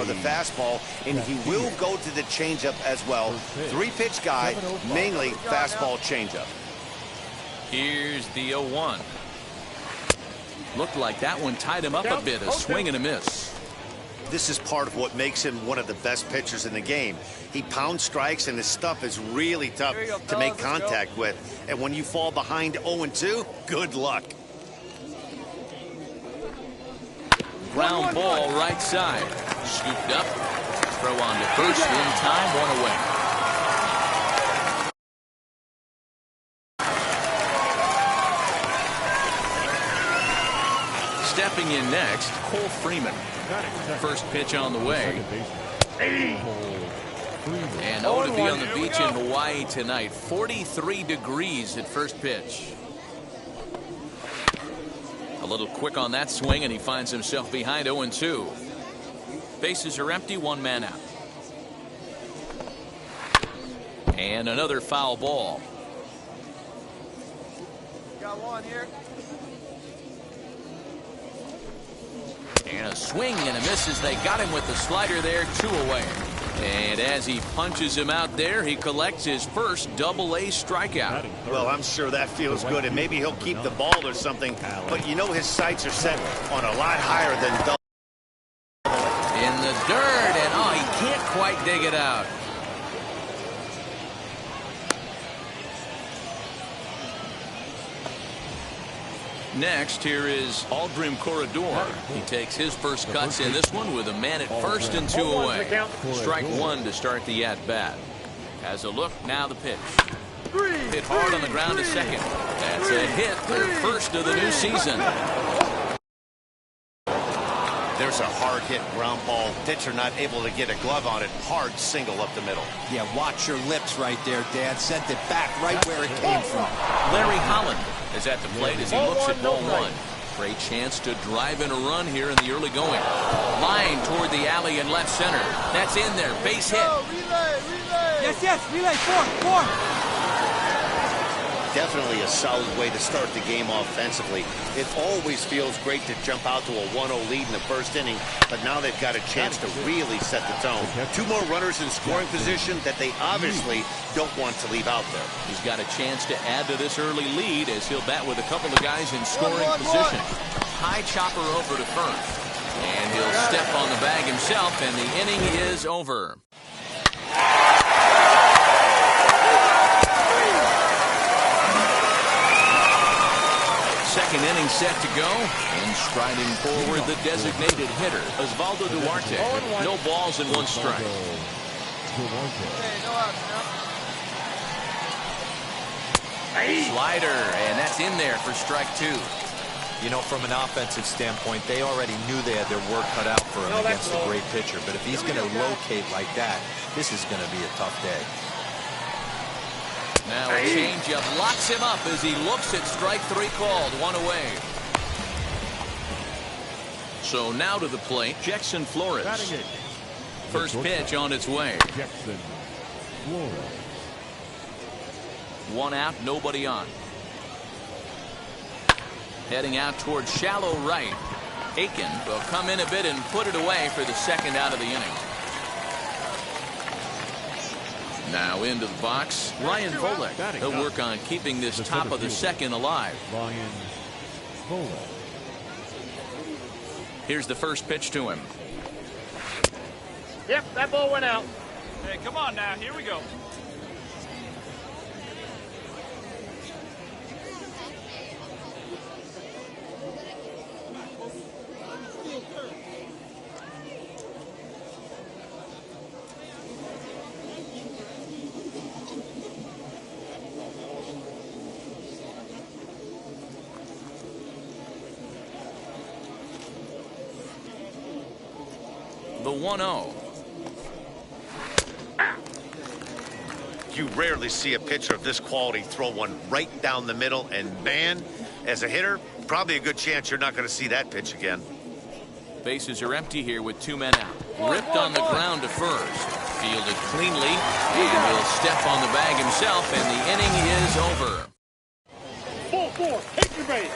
the fastball, and he will go to the changeup as well. Three-pitch guy, mainly fastball changeup. Here's the 0-1. Looked like that one tied him up a bit. A swing and a miss. This is part of what makes him one of the best pitchers in the game. He pounds strikes, and his stuff is really tough to make contact with. And when you fall behind 0-2, good luck. Ground ball right side. Scooped up. Throw on to first in time. One away. Stepping in next, Cole Freeman. First pitch on the way. And to be on the beach in Hawaii tonight. 43 degrees at first pitch. A little quick on that swing, and he finds himself behind 0-2. Bases are empty, one man out. And another foul ball. Got one here. And a swing and a miss as they got him with the slider there, 2 away. And as he punches him out there, he collects his first Double-A strikeout. Well, I'm sure that feels good, and maybe he'll keep the ball or something. But you know his sights are set on a lot higher than double. In the dirt, and he can't quite dig it out. Next, here is Aldrim Corredor. He takes his first cuts in this one with a man at first and 2 away. Strike one to start the at-bat. Has a look, now the pitch. Hit hard on the ground to second. That's a hit, their first of the new season. There's a hard hit ground ball. Pitcher not able to get a glove on it. Hard single up the middle. Yeah, watch your lips right there, Dad. Sent it back right where it came from. Larry Holland is at the plate as he looks at ball one. Great chance to drive in a run here in the early going. Line toward the alley in left center. That's in there. Base hit. Relay. Yes, relay. Four. Definitely a solid way to start the game offensively. It always feels great to jump out to a 1-0 lead in the first inning, but now they've got a chance to really set the tone. 2 more runners in scoring position that they obviously don't want to leave out there. He's got a chance to add to this early lead as he'll bat with a couple of guys in scoring position. High chopper over to first. And he'll step on the bag himself, and the inning is over. Second inning set to go, and striding forward the designated hitter, Osvaldo Duarte. No balls and 1 strike. Slider, and that's in there for strike 2. You know, from an offensive standpoint, they already knew they had their work cut out for him against a great pitcher. But if he's going to locate like that, this is going to be a tough day. Now a changeup locks him up as he looks at strike 3 called, 1 away. So now to the plate, Jackson Flores. First pitch on its way. 1 out, nobody on. Heading out towards shallow right. Aiken will come in a bit and put it away for the second out of the inning. Now into the box, Ryan Volek. He'll work on keeping this top of the second alive. Here's the first pitch to him. Yep, that ball went out. Hey, come on now. Here we go. The 1-0. You rarely see a pitcher of this quality throw one right down the middle, and man, as a hitter, probably a good chance you're not going to see that pitch again. Bases are empty here with 2 men out. Ripped on the ground to first. Fielded cleanly, and he'll step on the bag himself, and the inning is over. 4-4. Hit your base.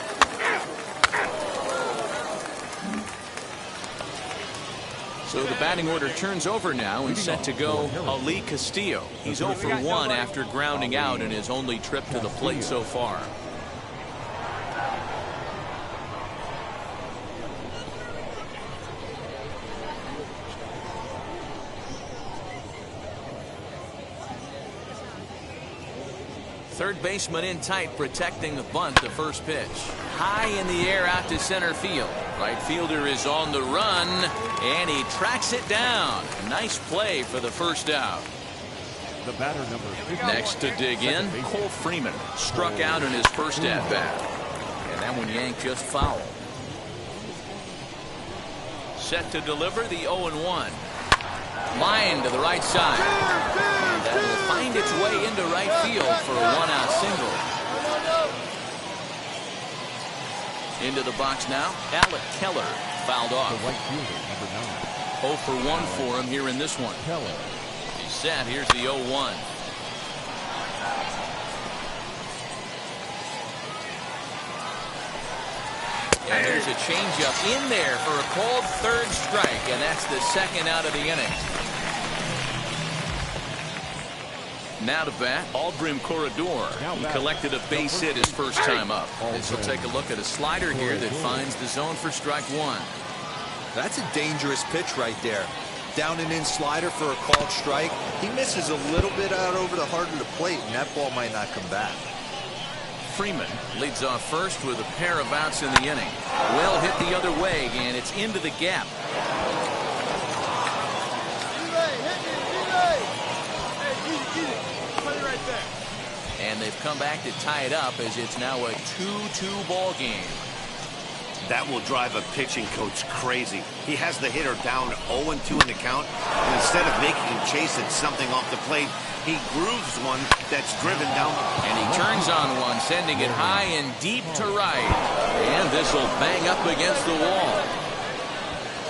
So the batting order turns over now and set to go Ali Castillo. He's 0 for 1 after grounding out in his only trip to the plate so far. Third baseman in tight, protecting the bunt. The first pitch high in the air out to center field. Right fielder is on the run and he tracks it down. Nice play for the first out. The batter number 50. Next to dig in, Cole Freeman struck out in his first at bat, and that one yanked just foul. Set to deliver the 0-1. Line to the right side. And that will find its way into right field for a one-out single. Into the box now, Alec Keller fouled off. The right fielder, number 9. 0 for 1 for him here in this one. Keller. He's set. Here's the 0-1. And there's a changeup in there for a called third strike, and that's the second out of the inning. Now to bat, Aldrim Corredor. He collected a base hit his first time up. This will take a look at a slider here that finds the zone for strike one. That's a dangerous pitch right there. Down and in slider for a called strike. He misses a little bit out over the heart of the plate, and that ball might not come back. Freeman leads off first with a pair of outs in the inning. Well hit the other way, and it's into the gap. And they've come back to tie it up as it's now a 2-2 ball game. That will drive a pitching coach crazy. He has the hitter down 0-2 in the count, and instead of making him chase at something off the plate, he grooves one that's driven down. And he turns on one, sending it high and deep to right. And this will bang up against the wall.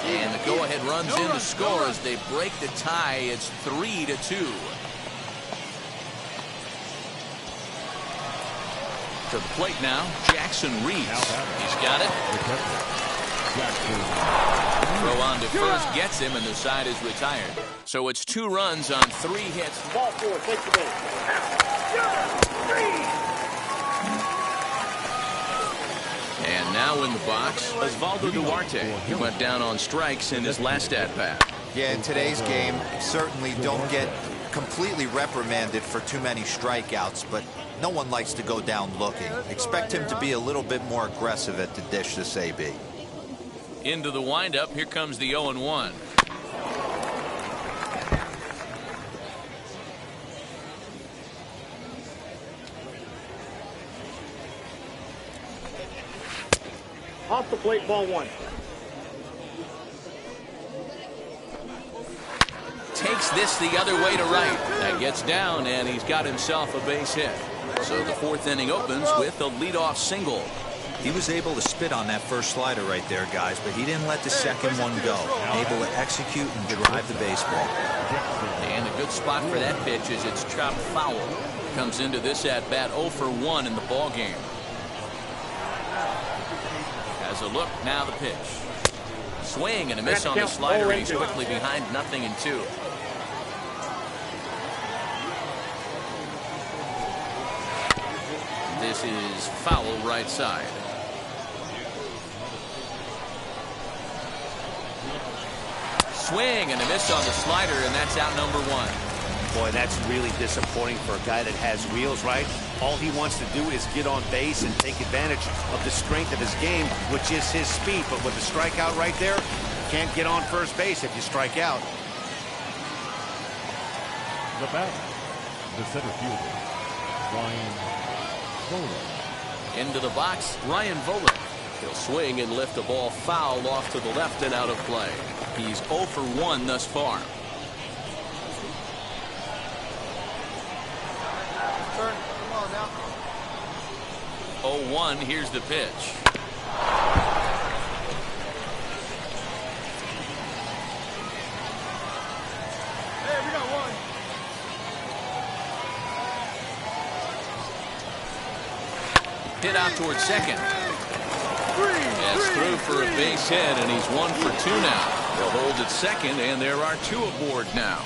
And the go-ahead runs in to score as they break the tie. It's 3-2. To the plate now, Jackson Reese. He's got it. Throw on to first gets him, and the side is retired. So it's 2 runs on 3 hits. Ball 4, take the base. And now in the box, Osvaldo Duarte. He went down on strikes in his last at-bat. Yeah, in today's game, certainly don't get completely reprimanded for too many strikeouts, but no one likes to go down looking. Expect him to be a little bit more aggressive at the dish this AB. Into the windup, here comes the 0-1. Off the plate, ball 1. Takes this the other way to right. That gets down, and he's got himself a base hit. So the 4th inning opens with a leadoff single. He was able to spit on that first slider right there, guys, but he didn't let the second one go. Able to execute and drive the baseball. And a good spot for that pitch is it's chopped foul. Comes into this at-bat 0 for 1 in the ball game. Has a look, now the pitch. Swing and a miss on the slider. He's quickly behind 0-2. This is foul right side. Swing and a miss on the slider, and that's out number 1. Boy, that's really disappointing for a guy that has wheels, right? All he wants to do is get on base and take advantage of the strength of his game, which is his speed. But with the strikeout right there, you can't get on first base if you strike out. The batter, the center fielder, Ryan Voller. Into the box, Ryan Voller. He'll swing and lift a ball foul off to the left and out of play. He's 0 for 1 thus far. 0-1, here's the pitch. Hey, we got 1. Hit out towards second. Yes, through for a base hit, and he's 1 for 2 now. They'll hold at second, and there are 2 aboard now.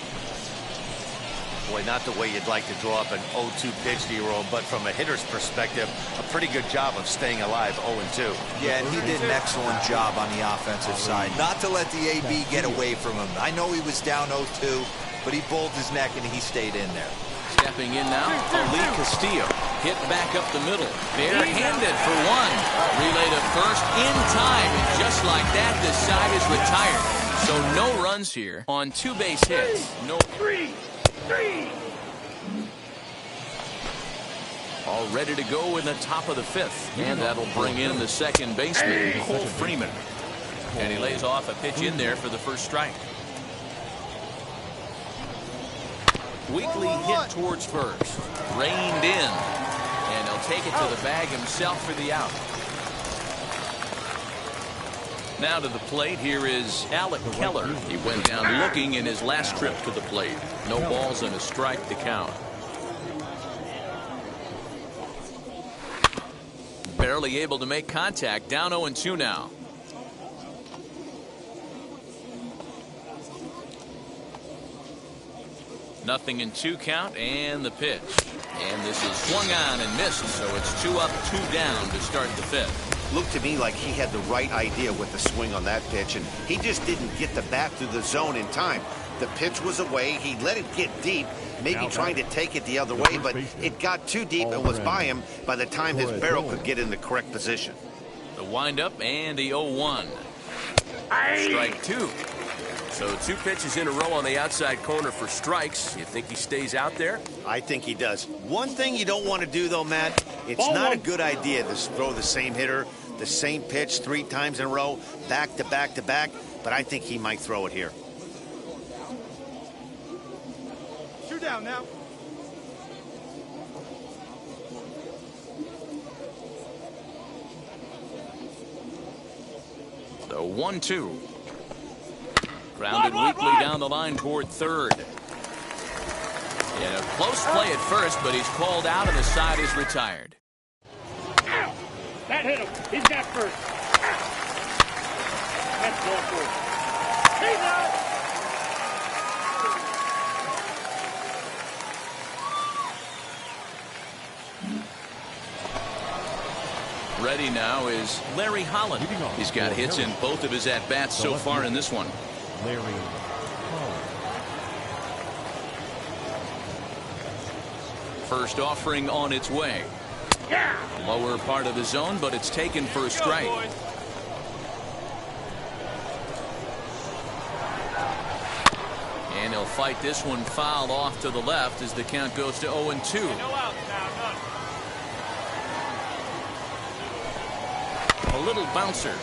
Boy, not the way you'd like to draw up an 0-2 pitch to your own, but from a hitter's perspective, a pretty good job of staying alive 0-2. Yeah, and he did an excellent job on the offensive side. Not to let the AB get away from him. I know he was down 0-2, but he bowled his neck and he stayed in there. Stepping in now, Ali Castillo. Hit back up the middle. Barehanded for 1. Relay to first in time. And just like that, the side is retired. So no runs here on 2 base hits. No. 3. All ready to go in the top of the 5th. And that'll bring in the second baseman, Cole Freeman. And he lays off a pitch in there for the first strike. Weekly hit towards first. Reined in. And he'll take it to the bag himself for the out. Now to the plate, here is Alec Keller. He went down looking in his last trip to the plate. No balls and a strike to count. Barely able to make contact. Down 0-2 now. Nothing in 2 count, and the pitch. And this is swung on and missed, so it's 2 up, 2 down to start the 5th. Looked to me like he had the right idea with the swing on that pitch, and he just didn't get the bat through the zone in time. The pitch was away. He let it get deep, maybe trying to take it the other way, but it got too deep and was by him by the time his barrel could get in the correct position. The windup and the 0-1. Strike 2. So 2 pitches in a row on the outside corner for strikes. You think he stays out there? I think he does. One thing you don't want to do, though, Matt, it's not a good idea to throw the same hitter, the same pitch 3 times in a row, back to back to back, but I think he might throw it here. Shoot down now. The 1-2. Grounded weakly down the line toward third. Yeah, close play at first, but he's called out and the side is retired. That hit him. He's got first. That's ball 4. He's out. Ready now is Larry Holland. He's got hits in both of his at-bats so far in this one. Larry Holland. First offering on its way. Lower part of the zone, but it's taken for a strike. And he'll fight this one foul off to the left as the count goes to 0-2. A little bouncer.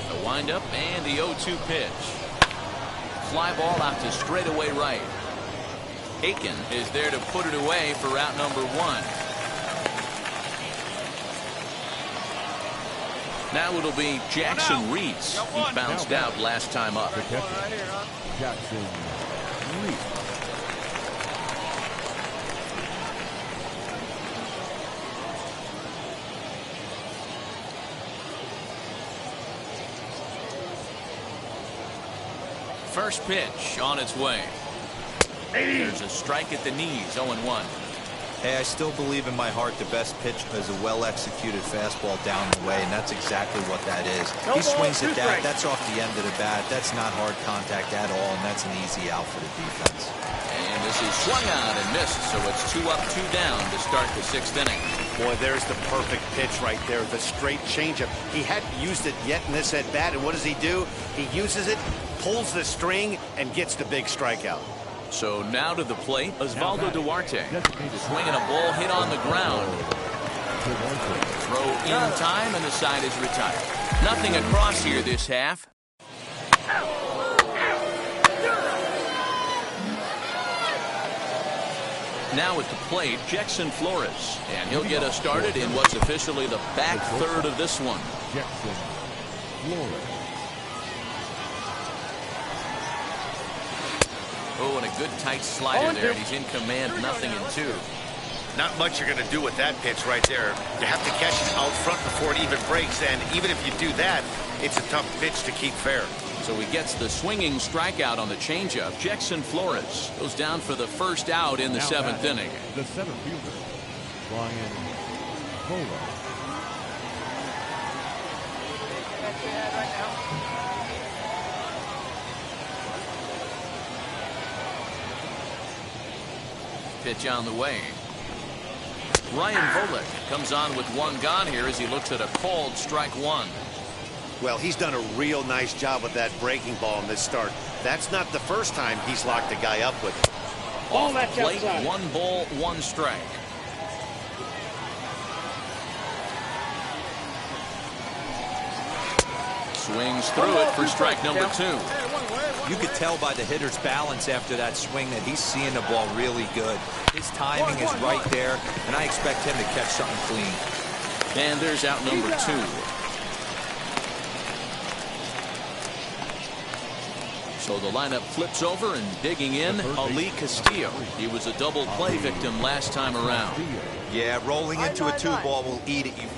The windup and the 0-2 pitch. Fly ball out to straightaway right. Aiken is there to put it away for out number 1. Now it'll be Jackson Reese. He bounced out last time up. Jackson Reese. First pitch on its way. There's a strike at the knees, 0-1. Hey, I still believe in my heart the best pitch is a well-executed fastball down the way, and that's exactly what that is. He swings at that. That's off the end of the bat. That's not hard contact at all, and that's an easy out for the defense. And this is swung on and missed, so it's 2 up, 2 down to start the 6th inning. Boy, there's the perfect pitch right there, the straight changeup. He hadn't used it yet in this at-bat, and what does he do? He uses it, pulls the string, and gets the big strikeout. So now to the plate, Osvaldo Duarte. Swinging a ball hit on the ground. Throw in time, and the side is retired. Nothing across here this half. Now at the plate, Jackson Flores. And he'll get us started in what's officially the back third of this one. Jackson Flores. Oh, and a good tight slider there, and he's in command, 0-2. Not much you're going to do with that pitch right there. You have to catch it out front before it even breaks, and even if you do that, it's a tough pitch to keep fair. So he gets the swinging strikeout on the changeup. Jackson Flores goes down for the first out in the seventh inning. The center fielder, Brian Polo. Pitch on the way. Ryan Volek comes on with one gone here as he looks at a called strike one. Well, he's done a real nice job with that breaking ball in this start. That's not the first time he's locked a guy up with it. Off the plate, 1 ball, 1 strike. Swings through it for strike number 2. You could tell by the hitter's balance after that swing that he's seeing the ball really good. His timing is right there, and I expect him to catch something clean. And there's out number 2. So the lineup flips over, and digging in, Ali Castillo. He was a double play victim last time around. Yeah, rolling into a 2-ball will eat at you.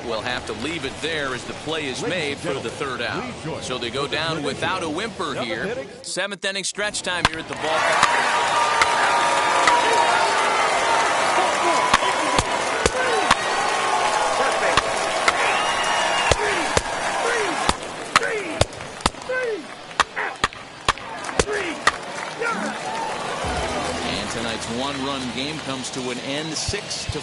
We'll have to leave it there as the play is made for the third out. So they go down without a whimper here. 7th inning stretch time here at the ballpark. Tonight's one-run game comes to an end, 6-5 the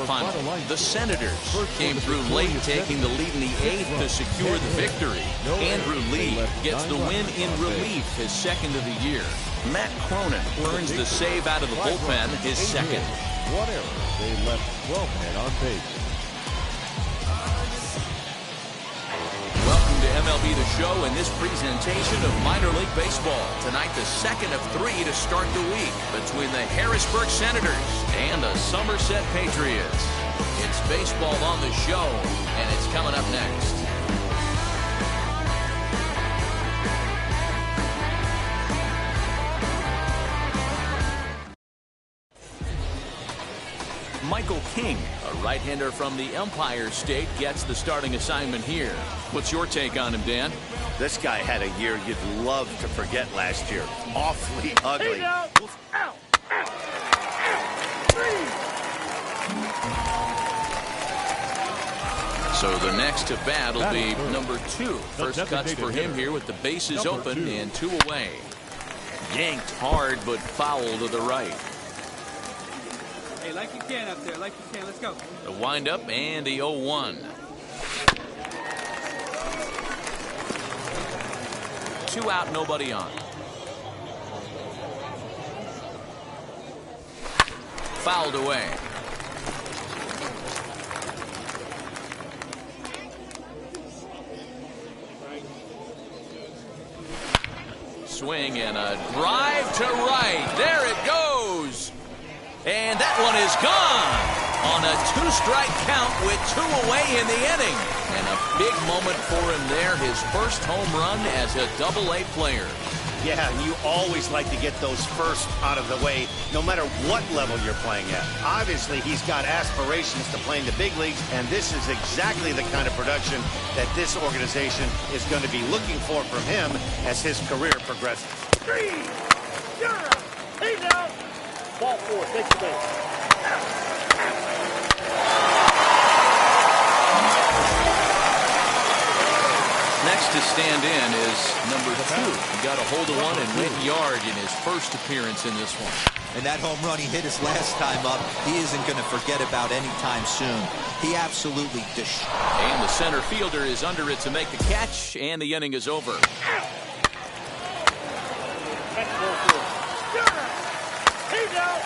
final. The Senators came through late, taking the lead in the 8th to secure the victory. Andrew Lee gets the win in relief, his 2nd of the year. Matt Cronin earns the save out of the bullpen, his 2nd. One error. They left 12 men on base. Welcome to MLB The Show and this presentation of minor league baseball. Tonight, the 2nd of 3 to start the week between the Harrisburg Senators and the Somerset Patriots. It's baseball on the show, and it's coming up next. Michael King, a right-hander from the Empire State, gets the starting assignment here. What's your take on him, Dan? This guy had a year you'd love to forget last year. Awfully ugly. So the next to bat will be number 2. First cuts for him here with the bases open and 2 away. Yanked hard, but foul to the right. Hey, like you can up there, like you can. Let's go. The windup and the 0-1. 2 out, nobody on. Fouled away. Swing and a drive to right. There it goes. And that one is gone on a 2-strike count with 2 away in the inning. And a big moment for him there, his first home run as a Double-A player. Yeah, and you always like to get those first out of the way, no matter what level you're playing at. Obviously, he's got aspirations to play in the big leagues, and this is exactly the kind of production that this organization is going to be looking for from him as his career progresses. 3, 0, he's out. Ball 4, take the base. Next to stand in is number 2. He got a hold of one and went yard in his first appearance in this one. And that home run he hit his last time up, he isn't going to forget about anytime soon. He absolutely destroyed. And the center fielder is under it to make the catch, and the inning is over. That's ball 4. He's out.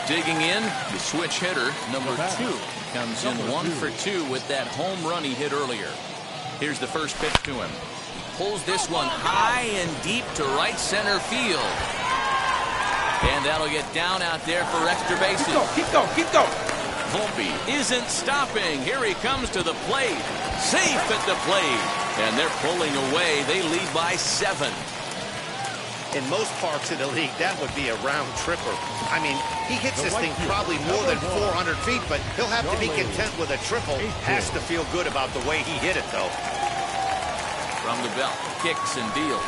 Digging in, the switch hitter, number 2, comes in 1 for 2 with that home run he hit earlier. Here's the first pitch to him. He pulls this one high and deep to right center field. And that'll get down out there for extra bases. Keep going, keep going. Volpe isn't stopping. Here he comes to the plate. Safe at the plate. And they're pulling away. They lead by 7. In most parks in the league, that would be a round tripper. I mean, he hits this thing probably more than 400 feet, but he'll have to be content with a triple. Has to feel good about the way he hit it, though. From the belt, kicks and deals.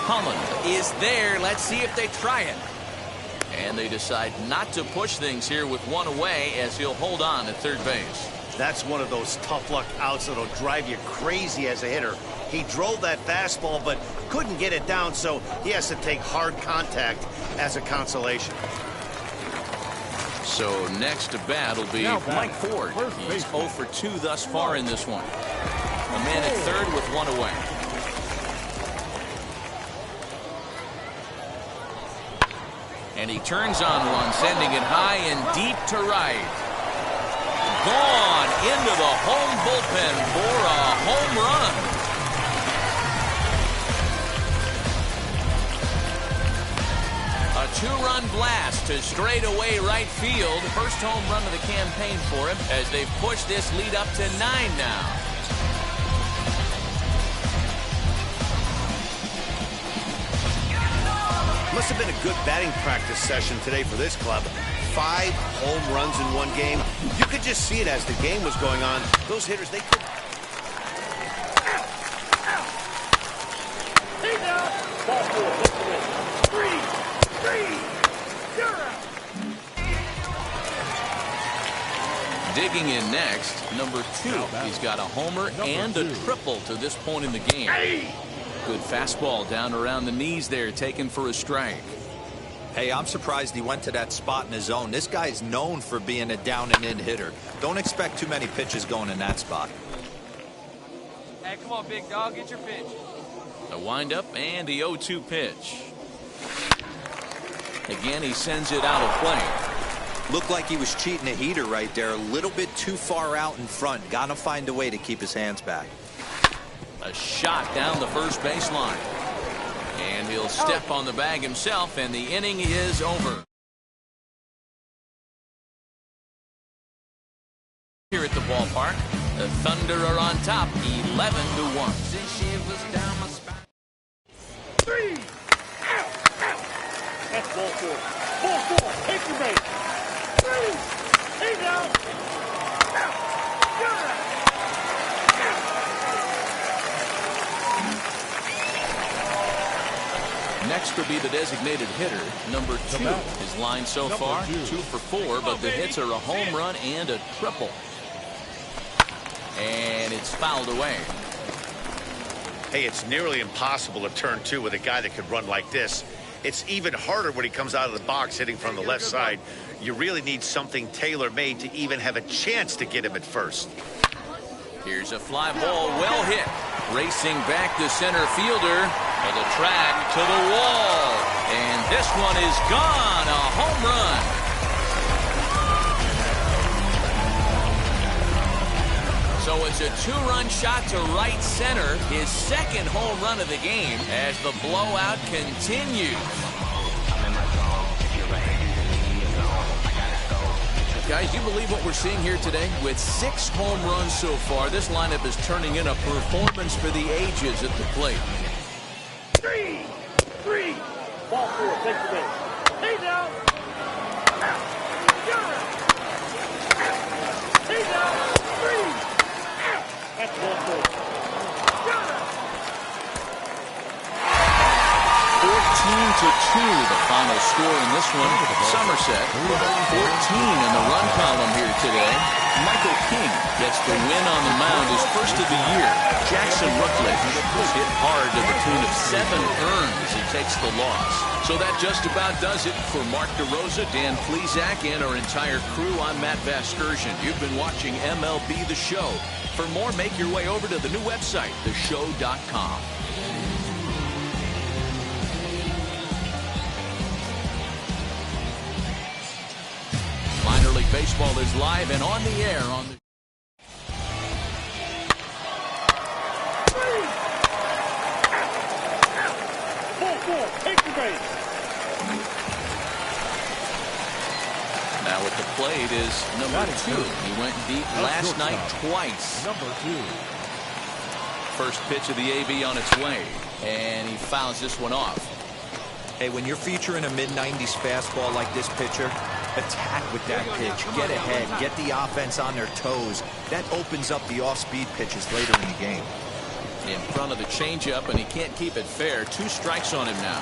Holland is there. Let's see if they try it. And they decide not to push things here with 1 away as he'll hold on at third base. That's one of those tough luck outs that'll drive you crazy as a hitter. He drove that fastball, but couldn't get it down, so he has to take hard contact as a consolation. So next to bat will be Mike Ford. He's 0 for 2 thus far in this one. A man at third with 1 away. And he turns on one, sending it high and deep to right. Gone into the home bullpen for a home run. A 2-run blast to straightaway right field. First home run of the campaign for him as they've pushed this lead up to 9 now. Must have been a good batting practice session today for this club. 5 home runs in 1 game. You could just see it as the game was going on. Those hitters, they could. Hey now. Ball 4. 3. You're out. Digging in next, number 2. He's got a homer and a triple to this point in the game. Good fastball down around the knees there, taken for a strike. Hey, I'm surprised he went to that spot in his zone. This guy's known for being a down-and-in hitter. Don't expect too many pitches going in that spot. Hey, come on, big dog, get your pitch. A windup and the 0-2 pitch. Again, he sends it out of play. Looked like he was cheating a heater right there. A little bit too far out in front. Gotta find a way to keep his hands back. A shot down the first baseline. And he'll step on the bag himself, and the inning is over. Here at the ballpark, the Thunder are on top, 11-1. 3. Out. That's ball 4. Ball 4. Take your base. 3. Hey now. Out. You're out. Next will be the designated hitter, number 2. His line so far, 2 for 4, but the hits are a home run and a triple. And it's fouled away. Hey, it's nearly impossible to turn 2 with a guy that could run like this. It's even harder when he comes out of the box hitting from the left side. You really need something tailor-made to even have a chance to get him at first. Here's a fly ball, well hit. Racing back to center fielder. To the track, to the wall. And this one is gone. A home run. So it's a 2-run shot to right center. His second home run of the game as the blowout continues. Guys, do you believe what we're seeing here today? With 6 home runs so far, this lineup is turning in a performance for the ages at the plate. 3. Ball 4. Take your base. Hey now. Out. You're out. Hey now. 3. Out. That's ball 4. You're out. 14-2, the final score in this one. Somerset, 14 in the run column here today. Michael King gets the win on the mound, his first of the year. Jackson Rutledge was hit hard to the tune of 7 earned as he takes the loss. So that just about does it for Mark DeRosa, Dan Plesac, and our entire crew. I'm Matt Vasgersian. You've been watching MLB The Show. For more, make your way over to the new website, theshow.com. Baseball is live and on the air on the... Take the base. Now at the plate is number 2. He went deep last night twice. Number 2. First pitch of the AB on its way, and he fouls this one off. Hey, when you're featuring a mid-90s fastball like this pitcher, attack with that pitch. Get ahead. Get the offense on their toes. That opens up the off-speed pitches later in the game. In front of the changeup, and he can't keep it fair. 2 strikes on him now.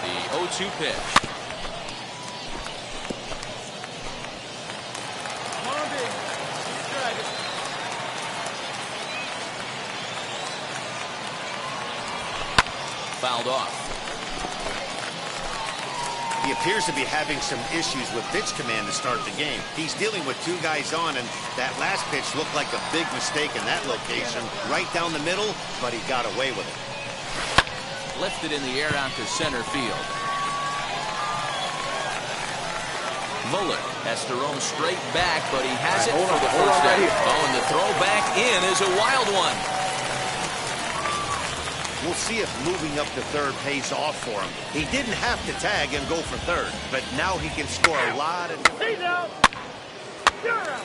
The 0-2 pitch. Fouled off. He appears to be having some issues with pitch command to start the game. He's dealing with 2 guys on, and that last pitch looked like a big mistake in that location. Right down the middle, but he got away with it. Lifted in the air out to center field. Muller has to roam straight back, but he has it for the first down. Oh, and the throw back in is a wild one. We'll see if moving up to third pays off for him. He didn't have to tag and go for third, but now he can score a lot of... He's out. You're out.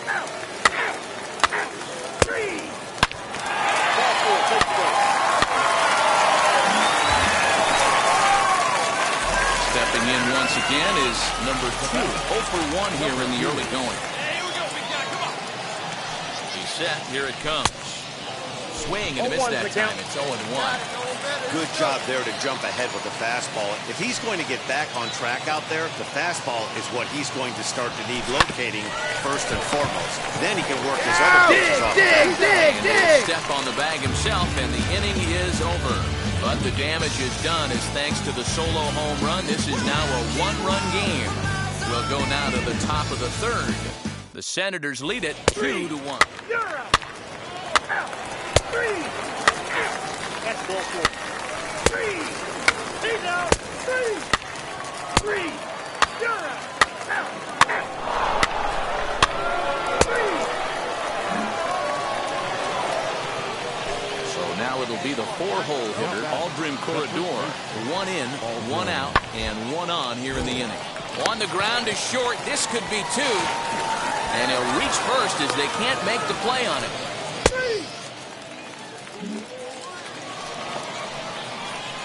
Out. Out. Out. 3. Ball 4. Take the base. Stepping in once again is number 2. 0 for 1 here in the early going. Hey, here we go, big guy. Come on. He's set. Here it comes. Swing and a miss that time. It's 0-1. Good job there to jump ahead with the fastball. If he's going to get back on track out there, the fastball is what he's going to start to need locating first and foremost. Then he can work his other pitches off. Dig! Step on the bag himself, and the inning is over. But the damage is done as thanks to the solo home run. This is now a 1-run game. We'll go now to the top of the third. The Senators lead it 2-1. You're out. Out. 3. Out. That's ball 4. 3. He's out. 3. 3. You're out. Out. Out. 3. So now it'll be the 4-hole hitter, Aldrin Corredor. 1 in, 1 out, and 1 on here in the inning. On the ground is short. This could be 2. And he'll reach first as they can't make the play on it.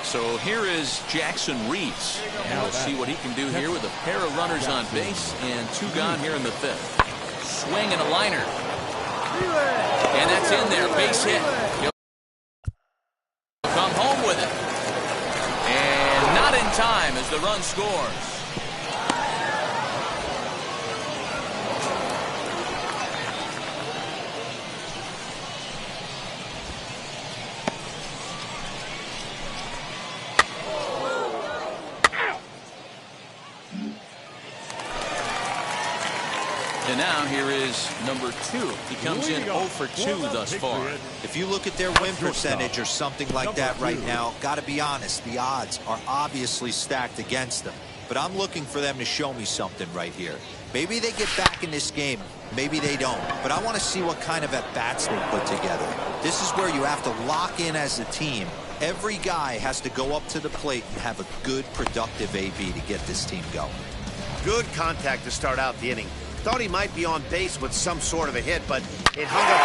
So here is Jackson Reese, and we'll see what he can do here with a pair of runners on base and 2 gone here in the 5th. Swing and a liner. And that's in there, base hit. He'll come home with it. And not in time as the run scores. And now here is number 2. He comes in 0 for 2 thus far. If you look at their win percentage or something like that right now, got to be honest, the odds are obviously stacked against them. But I'm looking for them to show me something right here. Maybe they get back in this game. Maybe they don't. But I want to see what kind of at-bats they put together. This is where you have to lock in as a team. Every guy has to go up to the plate and have a good, productive AB to get this team going. Good contact to start out the inning. Thought he might be on base with some sort of a hit, but it hung up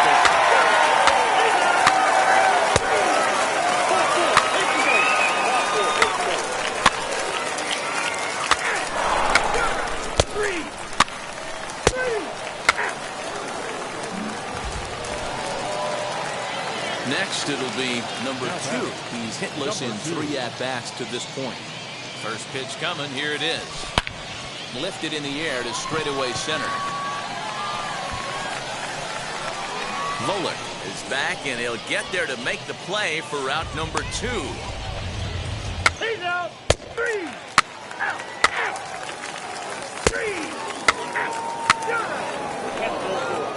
Next, it'll be number 2. He's hitless in 3 at-bats to this point. First pitch coming. Here it is. Lifted in the air to straightaway center. Muller is back, and he'll get there to make the play for route number 2. He's out. 3. Out. Out. 3. Out. You're out. That's ball 4.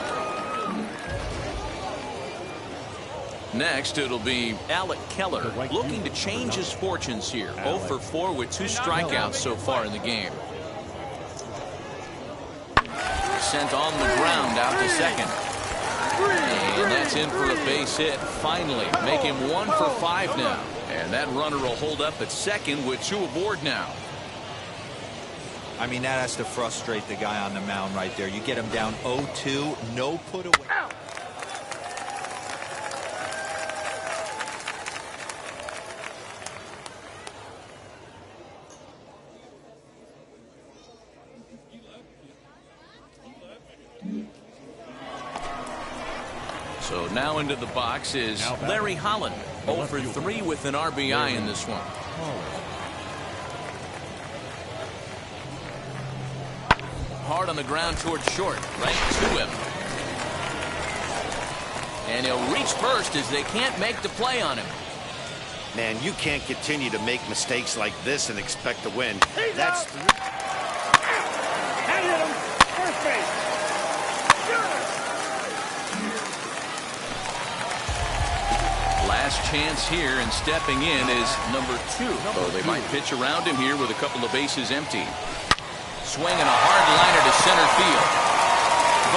Next, it'll be Alec Keller looking to change his fortunes here. 0 for 4 with 2 strikeouts so far in the game. Sent on the ground out to second. And that's in for a base hit. Finally, make him 1 for 5 now. And that runner will hold up at second with 2 aboard now. I mean, that has to frustrate the guy on the mound right there. You get him down 0-2, no put away. So now into the box is Larry Holland. 0 for 3 with an RBI in this one. Hard on the ground towards short, right to him. And he'll reach first as they can't make the play on him. Man, you can't continue to make mistakes like this and expect to win. That's I hit him. First base. Last chance here, and stepping in is number 2. Oh, they might pitch around him here with a couple of bases empty. Swinging a hard liner to center field.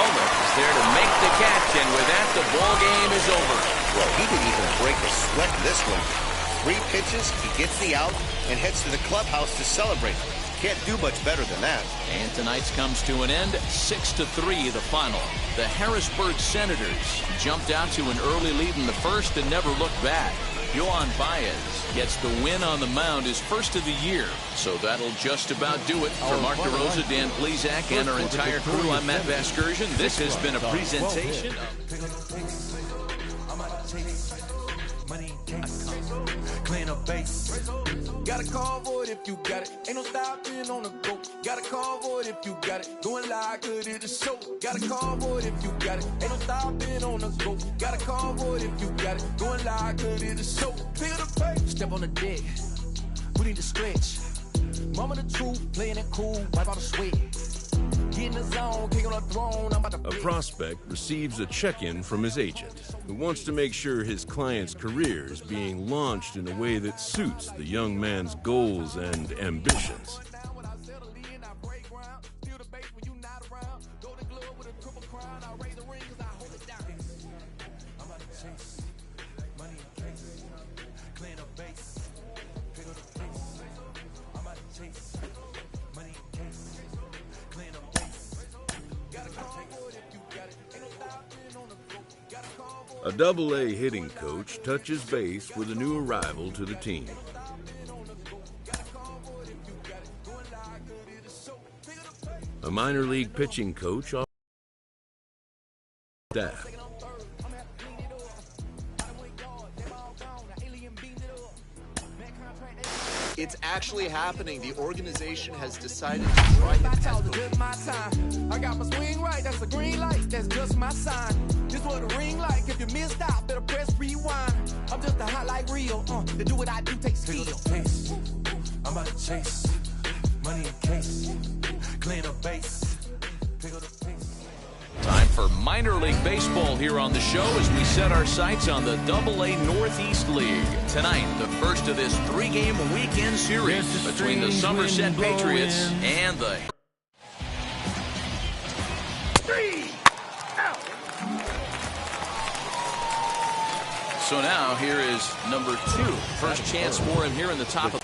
Bowler is there to make the catch, and with that, the ball game is over. Well, he didn't even break a sweat in this one. 3 pitches, he gets the out, and heads to the clubhouse to celebrate. Can't do much better than that. And tonight's comes to an end, 6-3 the final. The Harrisburg Senators jumped out to an early lead in the first and never looked back. Yohan Baez gets the win on the mound, his first of the year. So that'll just about do it. For Mark DeRosa, Dan Plesac, and our entire crew, I'm Matt Vasgersian. This has been a presentation Clean up base. Got a call for it if you got it. Ain't no stopping on the go. Got a call for it if you got it. Going live, good it is show. Got a call for it if you got it. Ain't no stopping on the go. Got a call for it if you got it. Going live, good it is show. Pick up the pace. Step on the deck. We need to stretch. Mama the truth, playing it cool. Wipe out the sweat. Get in the zone, king on the throne. I'm about to. A prospect receives a check-in from his agent, who wants to make sure his client's career is being launched in a way that suits the young man's goals and ambitions. A Double-A hitting coach touches base with a new arrival to the team. A minor league pitching coach off staff. It's actually happening. The organization has decided to try him as I got my swing right, that's a green light, that's just my sign. This what a ring like, if you missed out, better press rewind. I'm just a hot like real, to do what I do takes skill. I'm about to chase, money in case, clean up base, pick up the pace. Time for minor league baseball here on the show as we set our sights on the Double-A Northeast League. Tonight, the first of this 3-game weekend series between the Somerset Patriots and the... So now here is number 2. First chance for him here in the top of...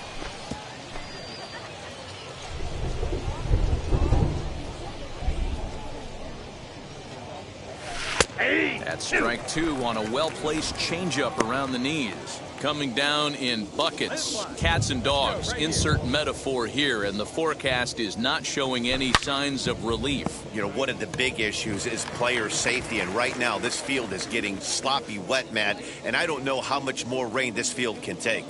That's strike 2 on a well-placed changeup around the knees. Coming down in buckets, cats and dogs, insert metaphor here, and the forecast is not showing any signs of relief. You know, one of the big issues is player safety, and right now this field is getting sloppy wet, Matt, and I don't know how much more rain this field can take.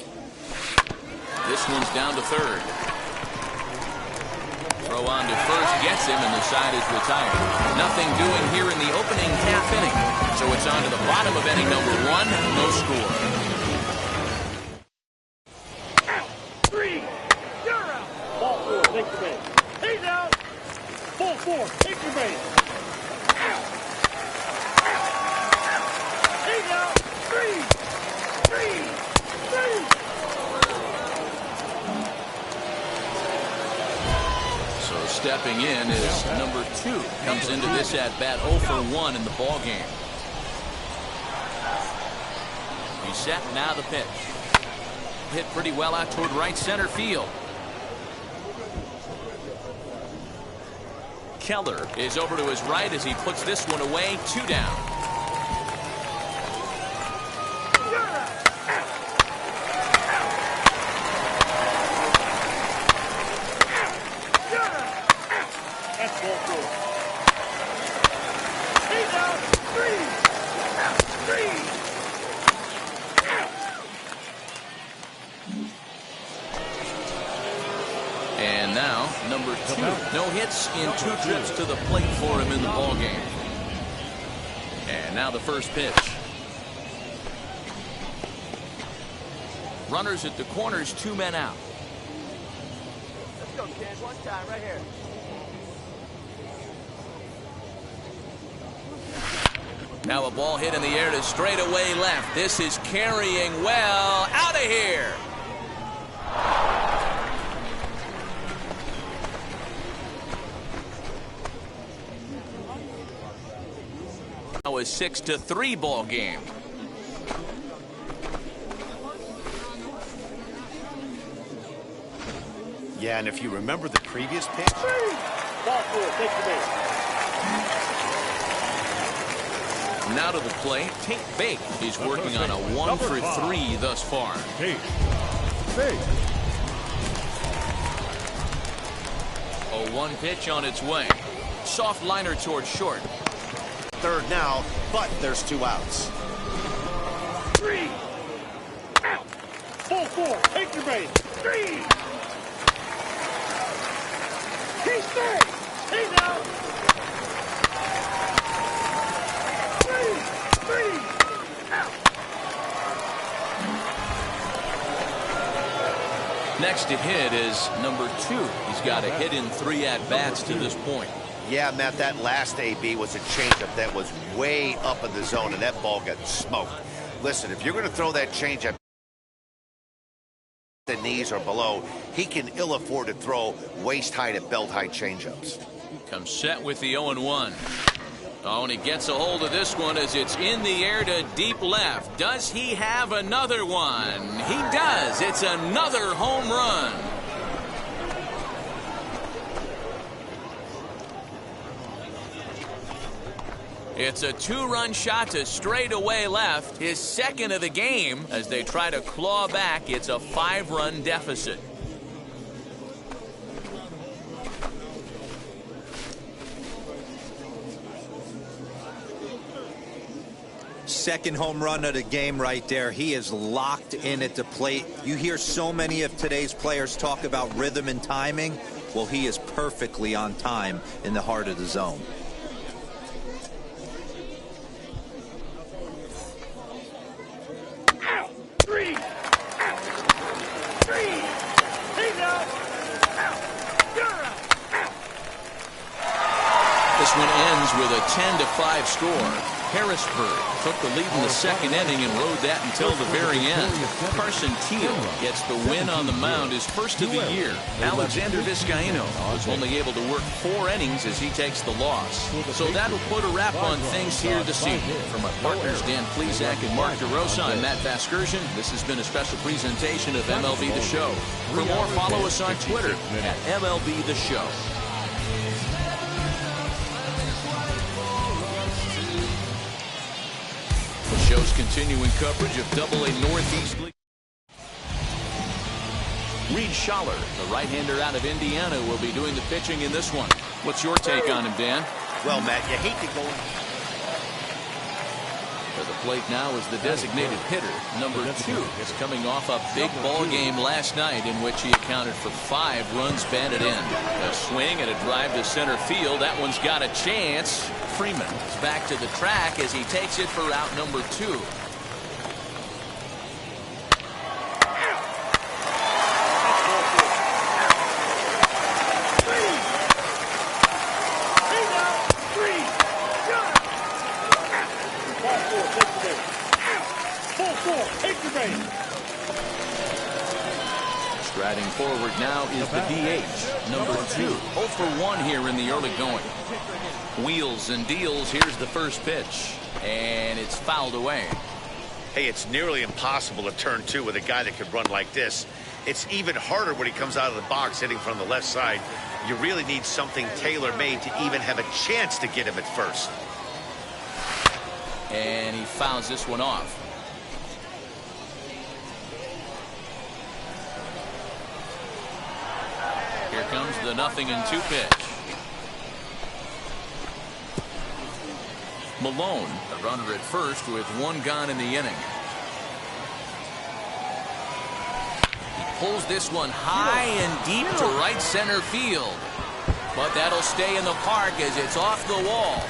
This one's down to third. Throw on to first, gets him, and the side is retired. Nothing doing here in the opening half inning. So it's on to the bottom of inning number 1, no score. Out. 3. You're out. Ball 4, take the base. He's out. Ball 4, take your base. Out. Out. Out. He's out. 3. So stepping in is number 2. Comes into this at bat 0 for 1 in the ball game. He's set, now the pitch. Hit pretty well out toward right center field. Keller is over to his right as he puts this one away. 2 down. That's ball 4. He's out. 3. And now, number 2. No hits in 2 trips to the plate for him in the ball game. And now the first pitch. Runners at the corners, 2 men out. Let's go, kids. One time, right here. Now a ball hit in the air to straightaway left. This is carrying well. Out of here. Now a 6-3 ball game. Yeah, and if you remember the previous pitch. Ball 4, take the base. Now to the plate, Tate Bake is working on a 1 for 3 thus far. Tate Bake. A 1 pitch on its way. Soft liner toward short. Third now, but there's 2 outs. 3. Out. Ball 4, take your base. 3. He's third. He's out. 3. Out. Next to hit is number 2. He's got a hit in 3 at-bats to this point. Yeah, Matt, that last AB was a changeup that was way up in the zone, and that ball got smoked. Listen, if you're going to throw that changeup the knees or below, he can ill afford to throw waist-high to belt-high changeups. Comes set with the 0-1. Oh, and he gets a hold of this one as it's in the air to deep left. Does he have another one? He does. It's another home run. It's a 2-run shot to straightaway left, his second of the game. As they try to claw back, it's a 5-run deficit. Second home run of the game right there. He is locked in at the plate. You hear so many of today's players talk about rhythm and timing. Well, he is perfectly on time in the heart of the zone. Out. 3. Out. 3. He's out. Out. You're out. Out. This one ends with a 10-5 score. Harrisburg took the lead in the second inning and rode that until the very end. Carson Teal gets the win on the mound, his first of the year. Alexander Vizcaino was only able to work 4 innings as he takes the loss. So that'll put a wrap on things here this evening. For my partners Dan Plesac and Mark DeRosa, I'm Matt Vasgersian. This has been a special presentation of MLB The Show. For more, follow us on Twitter at MLB The Show. The show's continuing coverage of AA Northeast League. Reed Schaller, the right-hander out of Indiana, will be doing the pitching in this one. What's your take on him, Dan? Well, Matt, you hate to go. For the plate now is the designated hitter, number 2. Is coming off a big ball game last night in which he accounted for 5 runs batted in. A swing and a drive to center field. That one's got a chance. Freeman is back to the track as he takes it for out number 2. Take the base. Striding forward now is the DH, number 2. 0 for 1 here in the early going. Wheels and deals. Here's the first pitch, and it's fouled away. Hey, it's nearly impossible to turn 2 with a guy that could run like this. It's even harder when he comes out of the box hitting from the left side. You really need something tailor-made to even have a chance to get him at first. And he fouls this one off. Here comes the 0-2 pitch. Malone, the runner at first with 1 gone in the inning. He pulls this one high and deep to right center field. But that'll stay in the park as it's off the wall.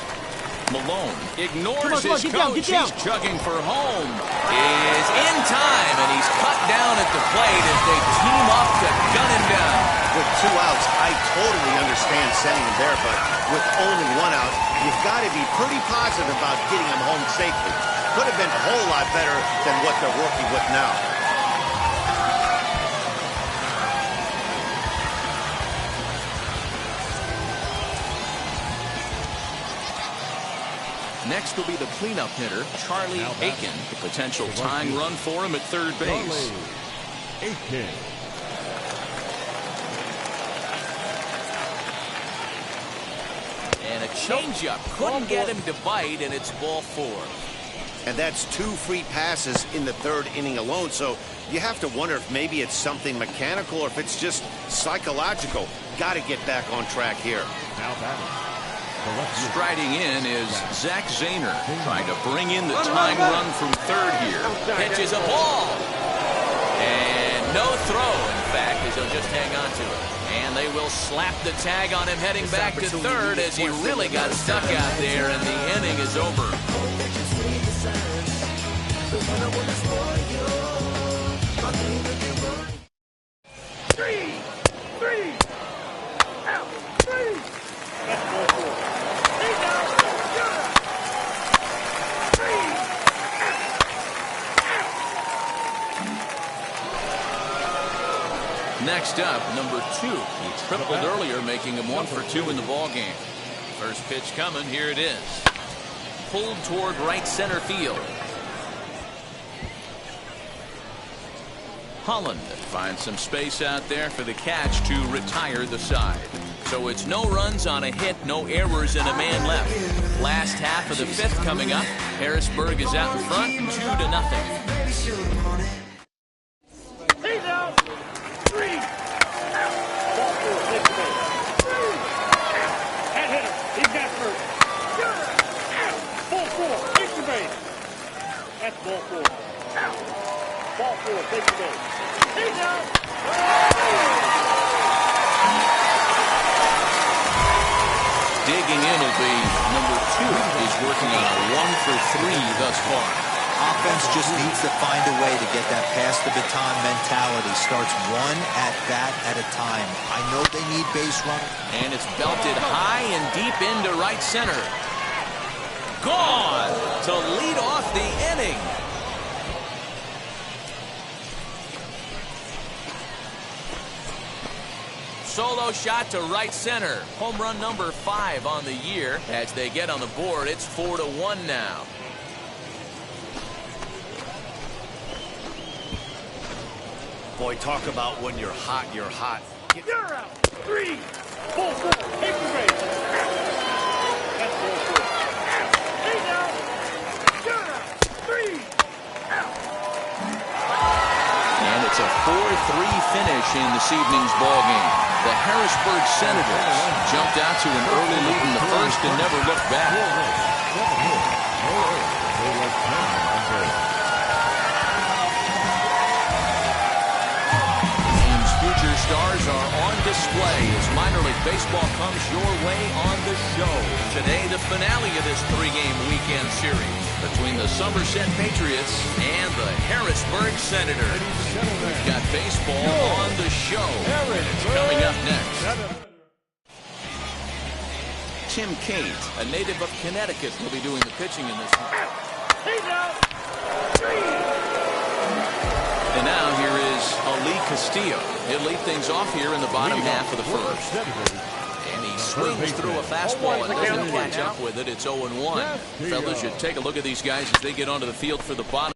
Malone ignores his coach. He's chugging for home. Is in time, and he's cut down at the plate as they team up to gun him down. With 2 outs, I totally understand sending him there, but with only 1 out, you've got to be pretty positive about getting him home safely. Could have been a whole lot better than what they're working with now. Next will be the cleanup hitter, Charlie Aiken. The potential tying run for him at third base. Aiken. And a changeup. Couldn't get him to bite, and it's ball 4. And that's 2 free passes in the 3rd inning alone, so you have to wonder if maybe it's something mechanical or if it's just psychological. Got to get back on track here. Now batting. Striding in is Zach Zahner, trying to bring in the tying run from 3rd here. Catches a ball. And no throw, in fact, as he'll just hang on to it. And they will slap the tag on him heading back to 3rd as he really got stuck out there, and the inning is over. Next up, number 2. He tripled earlier, making him 1 for 2 in the ballgame. First pitch coming. Here it is. Pulled toward right center field. Holland finds some space out there for the catch to retire the side. So it's no runs on a hit, no errors, and a man left. Last half of the 5th coming up. Harrisburg is out in front, 2-0. He's out. 3 out. Ball 4, take the base. That hitter, he's got first. Out. Ball 4, take the base. That's ball 4. Out. Ball 4, take the base. He's out. Digging in will be number 2. He's working on a 1 for 3 thus far. Offense just needs to find a way to get that pass the baton mentality. Starts 1 at bat at a time. I know they need base runner. And it's belted high and deep into right center. Gone to lead off the inning. Solo shot to right center. Home run number 5 on the year. As they get on the board, it's 4-1 now. Boy, talk about when you're hot, you're hot. You're out. 3. Ball 4. Take the base. That's ball 4. He's out. You're out. 3 out. And it's a 4-3 finish in this evening's ballgame. The Harrisburg Senators jumped out to an early lead in the 1st and never looked back. Stars are on display as minor league baseball comes your way on the show. Today, the finale of this 3-game weekend series between the Somerset Patriots and the Harrisburg Senators. We've got baseball on the show, and it's coming up next. Tim Kate, a native of Connecticut, will be doing the pitching in this one. He's out. 3. And now here is Ali Castillo. He'll lead things off here in the bottom half of the first. And he swings through a fastball and doesn't catch up with it. It's 0-1. Fellas, you take a look at these guys as they get onto the field for the bottom.